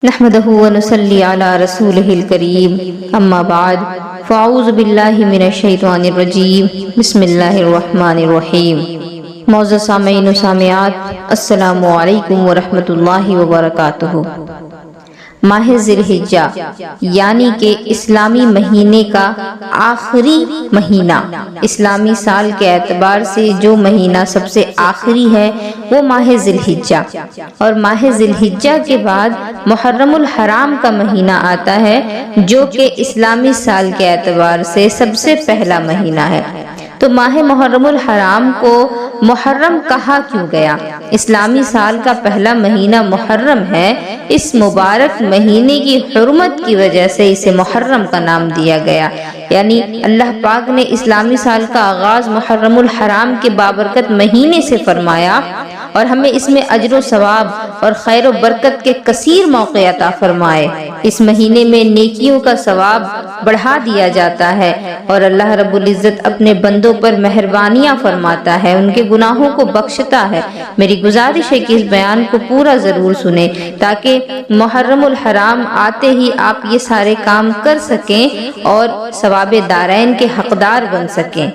نحمده ونصلي على رسوله الكريم اما بعد فاعوذ باللہ من الشیطان الرجیم بسم اللہ الرحمن الرحیم۔ معزز سامعین و سامعات، السلام علیکم ورحمۃ اللہ وبرکاتہ۔ ماہ ذی الحجہ یعنی کہ اسلامی مہینے کا آخری مہینہ، اسلامی سال کے اعتبار سے جو مہینہ سب سے آخری ہے وہ ماہ ذی الحجہ، اور ماہ ذی الحجہ کے بعد محرم الحرام کا مہینہ آتا ہے جو کہ اسلامی سال کے اعتبار سے سب سے پہلا مہینہ ہے۔ تو ماہ محرم الحرام کو محرم کہا کیوں گیا؟ اسلامی سال کا پہلا مہینہ محرم ہے، اس مبارک مہینے کی حرمت کی وجہ سے اسے محرم کا نام دیا گیا، یعنی اللہ پاک نے اسلامی سال کا آغاز محرم الحرام کے بابرکت مہینے سے فرمایا، اور ہمیں اس میں اجر و ثواب اور خیر و برکت کے کثیر موقع عطا فرمائے۔ اس مہینے میں نیکیوں کا ثواب بڑھا دیا جاتا ہے، اور اللہ رب العزت اپنے بندوں پر مہربانیاں فرماتا ہے، ان کے گناہوں کو بخشتا ہے۔ میری گزارش ہے کہ اس بیان کو پورا ضرور سنیں تاکہ محرم الحرام آتے ہی آپ یہ سارے کام کر سکیں اور ثواب دارین کے حقدار بن سکیں۔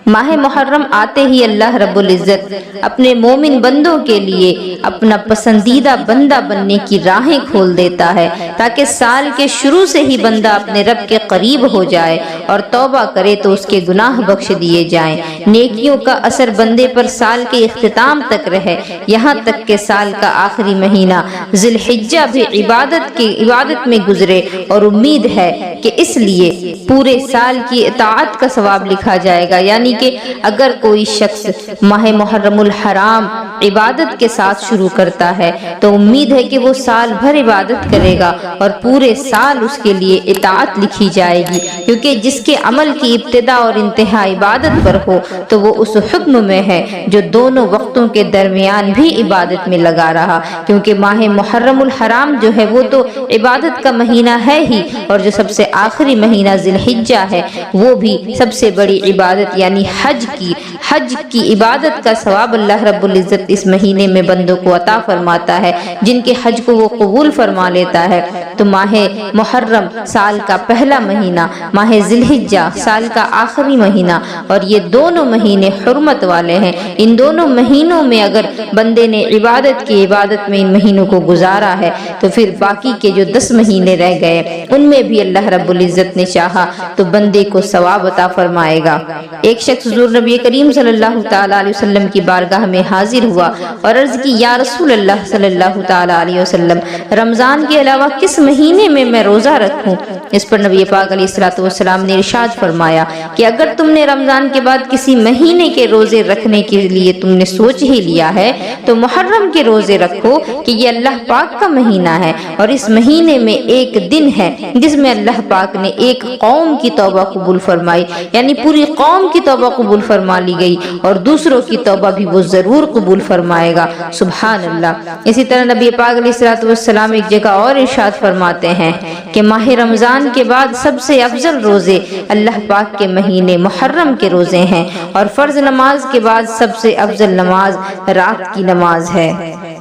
ماہ محرم آتے ہی اللہ رب العزت اپنے مومن بندوں کے لیے اپنا پسندیدہ بندہ بننے کی راہیں کھول دیتا ہے، تاکہ سال کے شروع سے ہی بندہ اپنے رب کے قریب ہو جائے اور توبہ کرے تو اس کے گناہ بخش دیے جائیں، نیکیوں کا اثر بندے پر سال کے اختتام تک رہے، یہاں تک کہ سال کا آخری مہینہ ذی الحجہ بھی عبادت میں گزرے، اور امید ہے کہ اس لیے پورے سال کی اطاعت کا ثواب لکھا جائے گا، یعنی کہ اگر کوئی شخص ماہ محرم الحرام عبادت کے ساتھ شروع کرتا ہے تو امید ہے کہ وہ سال بھر عبادت کرے گا اور پورے سال اس کے لیے اطاعت لکھی جائے گی، کیونکہ جس کے عمل کی ابتدا اور انتہا عبادت پر ہو تو وہ اس حکم میں ہے جو دونوں وقتوں کے درمیان بھی عبادت میں لگا رہا، کیونکہ ماہ محرم الحرام جو ہے وہ تو عبادت کا مہینہ ہے ہی، اور جو سب سے آخری مہینہ ذی الحجہ ہے وہ بھی سب سے بڑی عبادت یعنی حج کی عبادت کا ثواب اللہ رب العزت اس مہینے میں بندوں کو عطا فرماتا ہے، جن کے حج کو وہ قبول فرما لیتا ہے۔ تو ماہ محرم سال کا پہلا مہینہ، ماہ ذی الحجہ سال کا آخری مہینہ، اور یہ دونوں مہینے حرمت والے ہیں۔ ان دونوں مہینوں میں اگر بندے نے عبادت میں ان مہینوں کو گزارا ہے تو پھر باقی کے جو 10 مہینے رہ گئے ان میں بھی اللہ رب العزت نے چاہا تو بندے کو ثواب عطا فرمائے گا۔ ایک شخص حضور نبی کریم صلی اللہ تعالی علیہ وسلم کی بارگاہ میں حاضر ہوا اور عرض کی، یا رسول اللہ صلی اللہ تعالی علیہ وسلم، رمضان کے علاوہ کس مہینے میں میں روزہ رکھوں؟ اس پر نبی پاک علیہ الصلوۃ والسلام نے ارشاد فرمایا کہ اگر تم نے رمضان کے بعد کسی مہینے کے روزے رکھنے کے لیے تم نے سوچ ہی لیا ہے تو محرم کے روزے رکھو، کہ یہ اللہ پاک کا مہینہ ہے، اور اس مہینے میں ایک دن ہے جس میں اللہ پاک نے ایک قوم کی توبہ قبول فرمائی، یعنی پوری قوم کی توبہ قبول فرما لی گئی، اور دوسروں کی توبہ بھی وہ ضرور قبول فرمائے گا۔ سبحان اللہ۔ اسی طرح نبی پاک علیہ الصلوۃ والسلام ایک جگہ اور ارشاد فرماتے ہیں کہ ماہ رمضان کے بعد سب سے افضل روزے اللہ پاک کے مہینے محرم کے روزے ہیں، اور فرض نماز کے بعد سب سے افضل نماز رات کی نماز ہے۔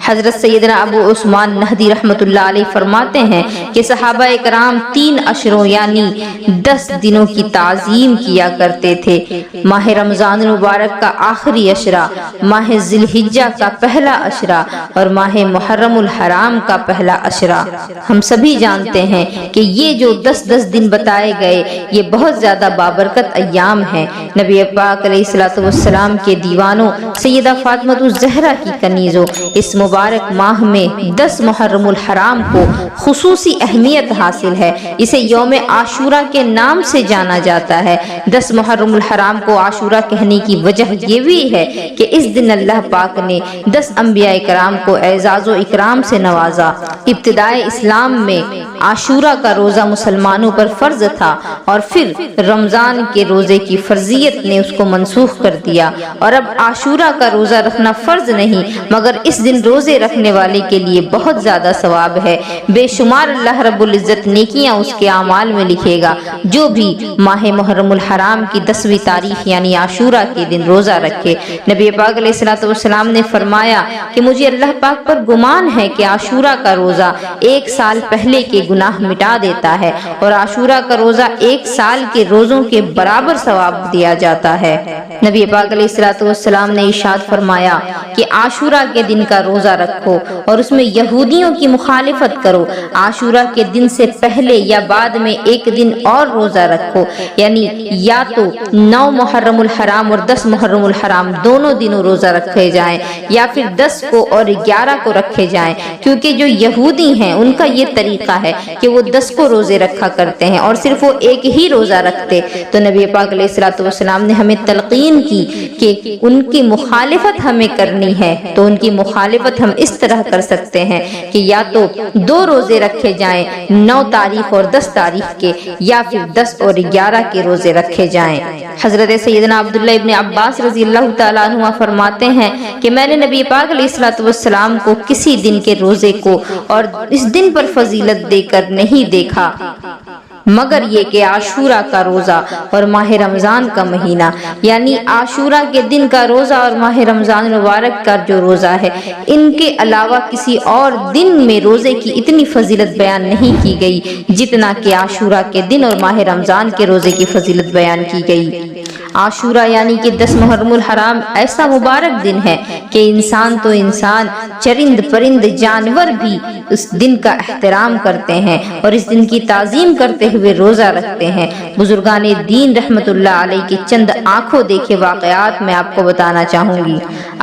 حضرت سیدنا ابو عثمان نہدی رحمۃ اللہ علیہ فرماتے ہیں کہ صحابہ کرام 3 عشروں یعنی 10 دنوں کی تعظیم کیا کرتے تھے، ماہ رمضان المبارک کا آخری عشرہ، ماہ ذی الحجہ کا پہلا عشرہ، اور ماہ محرم الحرام کا پہلا عشرہ۔ ہم سبھی جانتے ہیں کہ یہ جو 10 دن بتائے گئے یہ بہت زیادہ بابرکت ایام ہیں۔ نبی پاک علیہ الصلوۃ والسلام کے دیوانوں سیدہ فاطمہ الزہرا کی کنیزوں اس مبارک ماہ میں 10 محرم الحرام کو خصوصی اہمیت حاصل ہے، اسے یوم عاشورہ کے نام سے جانا جاتا ہے۔ 10 محرم الحرام کو عاشورہ کہنے کی وجہ یہ بھی ہے کہ اس دن اللہ پاک نے 10 انبیاء کرام کو اعزاز و اکرام سے نوازا۔ ابتدائے اسلام میں عاشورہ کا روزہ مسلمانوں پر فرض تھا، اور پھر رمضان کے روزے کی فرضیت نے اس کو منسوخ کر دیا، اور اب عاشورہ کا روزہ رکھنا فرض نہیں مگر اس دن روزہ روزے رکھنے والے کے لیے بہت زیادہ ثواب ہے، بے شمار اللہ رب العزت نیکیاں اس کے اعمال میں لکھے گا جو بھی ماہ محرم الحرام کی 10ویں تاریخ یعنی عاشورہ کے دن روزہ رکھے۔ نبی پاک علیہ الصلوۃ والسلام نے فرمایا کہ مجھے اللہ پاک پر گمان ہے کہ عاشورہ کا روزہ 1 سال پہلے کے گناہ مٹا دیتا ہے، اور عاشورہ کا روزہ 1 سال کے روزوں کے برابر ثواب دیا جاتا ہے۔ نبی پاک علیہ الصلوۃ والسلام نے ارشاد فرمایا کہ عاشورہ کے دن کا روزہ رکھو اور اس میں یہودیوں کی مخالفت کرو، عاشورہ کے دن سے پہلے یا بعد میں 1 دن اور روزہ رکھو، یعنی یا تو 9 محرم الحرام اور 10 محرم الحرام دونوں دنوں روزہ رکھے جائیں، یا پھر 10 کو اور 11 کو رکھے جائیں، کیونکہ جو یہودی ہیں ان کا یہ طریقہ ہے کہ وہ 10 کو روزے رکھا کرتے ہیں اور صرف وہ 1 ہی روزہ رکھتے۔ تو نبی پاک علیہ الصلوۃ والسلام نے ہمیں تلقین کی کہ ان کی مخالفت ہمیں کرنی ہے، تو ان کی مخالفت ہم اس طرح کر سکتے ہیں کہ یا تو 2 روزے رکھے جائیں 9 تاریخ اور 10 تاریخ کے، یا پھر 10 اور 11 کے روزے رکھے جائیں۔ حضرت سیدنا عبداللہ ابن عباس رضی اللہ تعالیٰ عنہ فرماتے ہیں کہ میں نے نبی پاک علیہ الصلوۃ والسلام کو کسی دن کے روزے کو اور اس دن پر فضیلت دے کر نہیں دیکھا مگر یہ کہ عاشورہ کا روزہ اور ماہ رمضان کا مہینہ، یعنی عاشورہ کے دن کا روزہ اور ماہ رمضان مبارک کا جو روزہ ہے، ان کے علاوہ کسی اور دن میں روزے کی اتنی فضیلت بیان نہیں کی گئی جتنا کہ عاشورہ کے دن اور ماہ رمضان کے روزے کی فضیلت بیان کی گئی۔ عاشورہ یعنی کہ 10 محرم الحرام ایسا مبارک دن ہے کہ انسان تو انسان، چرند پرند جانور بھی اس دن کا احترام کرتے ہیں اور اس دن کی تعظیم کرتے ہوئے روزہ رکھتے ہیں۔ بزرگان دین رحمت اللہ علیہ کے چند آنکھوں دیکھے واقعات میں آپ کو بتانا چاہوں گی۔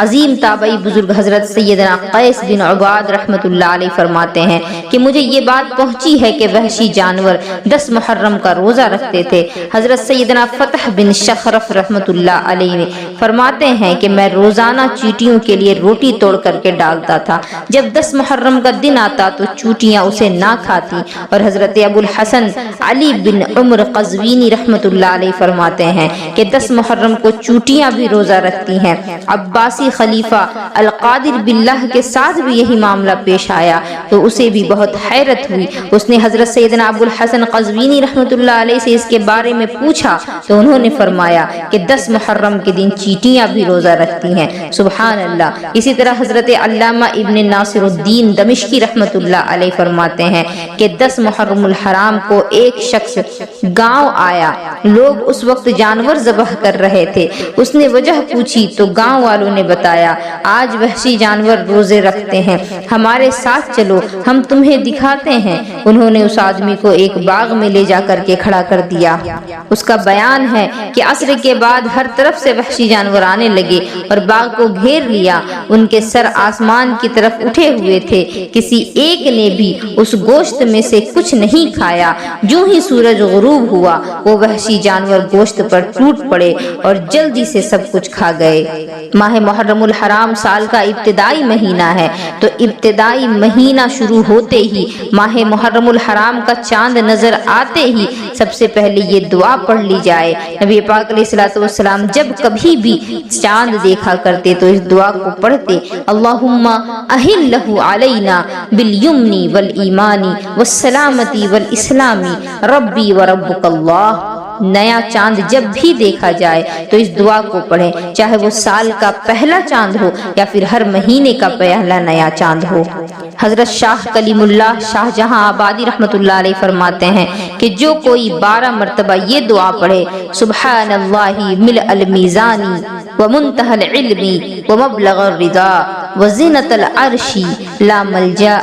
عظیم تابعی بزرگ حضرت سیدنا قیس بن عباد رحمت اللہ علیہ فرماتے ہیں کہ مجھے یہ بات پہنچی ہے کہ وحشی جانور 10 محرم کا روزہ رکھتے تھے۔ حضرت سیدنا فتح بن شخرف رحمت اللہ علیہ نے فرماتے ہیں کہ میں روزانہ چیٹیوں کے لیے روٹی توڑ کر کے ڈالتا تھا، جب 10 محرم کا دن آتا تو چوٹیاں اسے نہ کھاتی۔ اور حضرت ابو الحسن علی بن عمر قزوینی رحمت اللہ علیہ فرماتے ہیں کہ 10 محرم کو چوٹیاں بھی روزہ رکھتی ہیں۔ عباسی خلیفہ القادر باللہ کے ساتھ بھی یہی معاملہ پیش آیا تو اسے بھی بہت حیرت ہوئی۔ اس نے حضرت سیدنا ابو الحسن قزوینی رحمت اللہ علیہ سے اس کے بارے میں پوچھا تو انہوں نے فرمایا کہ 10 محرم کے دن چیٹیاں بھی روزہ رکھتی ہیں۔ سبحان اللہ۔ اسی طرح حضرت علامہ ابن ناصر الدین دمشقی رحمت اللہ علیہ فرماتے ہیں کہ 10 محرم الحرام کو ایک شخص گاؤں آیا، لوگ اس وقت جانور ذبح کر رہے تھے۔ اس نے وجہ پوچھی تو گاؤں والوں نے بتایا آج وحشی جانور روزے رکھتے ہیں، ہمارے ساتھ چلو ہم تمہیں دکھاتے ہیں۔ انہوں نے اس آدمی کو ایک باغ میں لے جا کر کے کھڑا کر دیا۔ اس کا بیان ہے کہ عصر کے بعد ہر طرف سے وحشی جانور آنے لگے اور باغ کو گھیر لیا۔ ان کے سر آسمان کی طرف اٹھے ہوئے تھے، کسی ایک نے بھی اس گوشت میں سے کچھ نہیں کھایا۔ جو ہی سورج غروب ہوا وہ وحشی جانور گوشت پر ٹوٹ پڑے اور جلدی سے سب کچھ کھا گئے۔ ماہ محرم الحرام سال کا ابتدائی مہینہ ہے، تو ابتدائی مہینہ شروع ہوتے ہی ماہ محرم الحرام کا چاند نظر آتے ہی سب سے پہلے یہ دعا پڑھ لی جائے۔ نبی پاک علیہ الصلوۃ والسلام جب کبھی بھی چاند دیکھا کرتے تو اس دعا کو پڑھتے، اللہم اہلہ علینا بالیمن والایمان والسلامۃ والاسلام ربی وربک اللہ۔ نیا چاند جب بھی دیکھا جائے تو اس دعا کو پڑھیں، چاہے وہ سال کا پہلا چاند ہو یا پھر ہر مہینے کا پہلا نیا چاند ہو۔ حضرت شاہ کلیم اللہ شاہ جہاں آبادی رحمت اللہ علیہ فرماتے ہیں کہ جو کوئی 12 مرتبہ یہ دعا پڑھے، سبحان اللہ ملء المیزان ومنتہى العلم ومبلغ الرضا وزنة العرش لا ملجا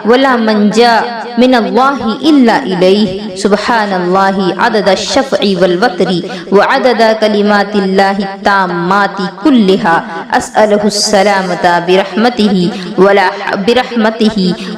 ولا منجا من اللہ الا الیہ، سبحان اللہ عدد الشفع والوتر وعدد کلمات اللہ التامات كلها اسألہ السلامة برحمته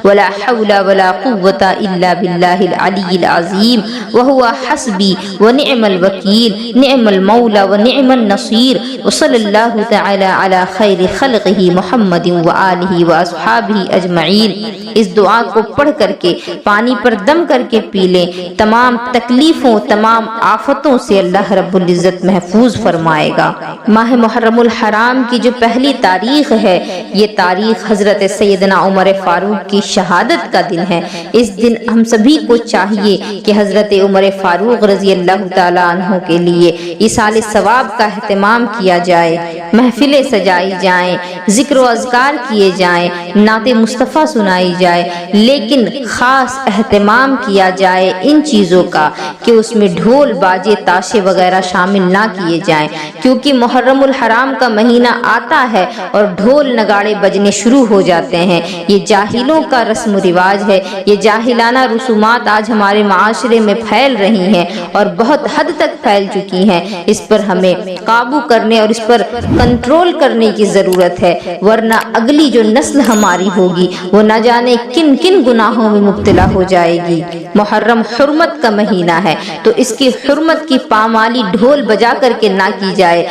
ولا حول ولا قوة الا باللہ العلی العظیم وهو حسبی ونعم الوکیل نعم المولى ونعم النصیر وصلی اللہ تعالی علی خیر خلقہ محمد وآلہ واصحابہ اجمعین۔ اس دعا کو پڑھ کر کے پانی پر دم کر کے پی لیں، تمام تکلیفوں تمام آفتوں سے اللہ رب العزت محفوظ فرمائے گا۔ ماہ محرم الحرام کی جو پہلی تاریخ ہے، یہ تاریخ حضرت سیدنا عمر فاروق کی شہادت کا دن ہے۔ اس دن ہم سبھی کو چاہیے کہ حضرت عمر فاروق رضی اللہ تعالیٰ عنہ کے لیے ایصال ثواب کا اہتمام کیا جائے، محفلیں سجائی جائیں، ذکر و اذکار کیے جائیں، نعت مصطفیٰ سنائی جائے، لیکن خاص اہتمام کیا جائے ان چیزوں کا کہ اس میں ڈھول باجے تاشے وغیرہ شامل نہ کیے جائیں، کیونکہ محرم الحرام کا مہینہ آتا ہے اور ڈھول نگاڑے بجنے شروع ہو جاتے ہیں۔ یہ جاہلوں کا رسم و رواج ہے، یہ جاہلانہ رسومات آج ہمارے معاشرے میں پھیل رہی ہیں اور بہت حد تک پھیل چکی ہیں۔ اس پر ہمیں قابو کرنے اور اس پر کنٹرول کرنے کی ضرورت ہے، ورنہ اگلی جو نسل ہماری ہوگی وہ نہ جانے کن کن گناہوں میں مبتلا ہو جائے گی۔ محرم حرمت کا مہینہ ہے تو اس کی حرمت کی پامالی ڈھول بجا کر کے نہ کی جائے،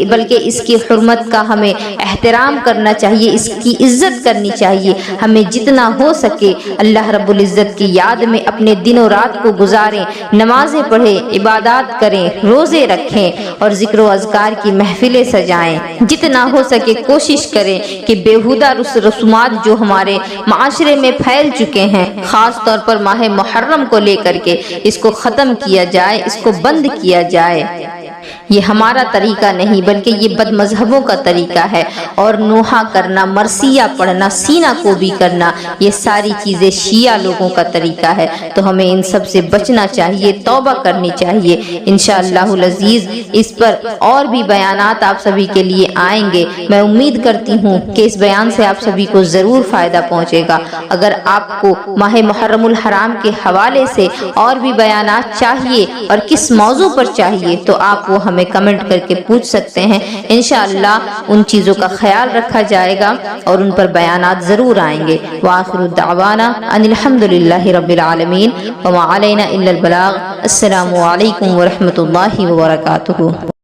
بلکہ اس کی حرمت کا ہمیں احترام کرنا چاہیے، اس کی عزت کرنی چاہیے۔ ہمیں جتنا ہو سکے اللہ رب العزت کی یاد میں اپنے دن و رات کو گزاریں، نمازیں پڑھیں، عبادات کریں، روزے رکھیں اور ذکر و اذکار کی محفلیں سجائیں۔ جتنا ہو سکے کوشش کریں کہ بیہودہ رسومات جو ہمارے معاشرے میں پھیل چکے ہیں، خاص طور پر ماہ محرم کو لے کر کے اس کو ختم کیا جائے، اس کو بند کیا جائے۔ یہ ہمارا طریقہ نہیں بلکہ یہ بد مذہبوں کا طریقہ ہے، اور نوحہ کرنا، مرثیہ پڑھنا، سینہ کو بھی کرنا، یہ ساری چیزیں شیعہ لوگوں کا طریقہ ہے۔ تو ہمیں ان سب سے بچنا چاہیے، توبہ کرنی چاہیے۔ انشاءاللہ العزیز اس پر اور بھی بیانات آپ سبھی کے لیے آئیں گے۔ میں امید کرتی ہوں کہ اس بیان سے آپ سبھی کو ضرور فائدہ پہنچے گا۔ اگر آپ کو ماہ محرم الحرام کے حوالے سے اور بھی بیانات چاہیے اور کس موضوع پر چاہیے تو آپ وہ ہمیں کمنٹ کر کے پوچھ سکتے ہیں۔ انشاءاللہ ان چیزوں کا خیال رکھا جائے گا اور ان پر بیانات ضرور آئیں گے۔ وآخر دعوانا ان الحمدللہ رب العالمین وما علینا الا البلاغ۔ السلام علیکم ورحمۃ اللہ وبرکاتہ۔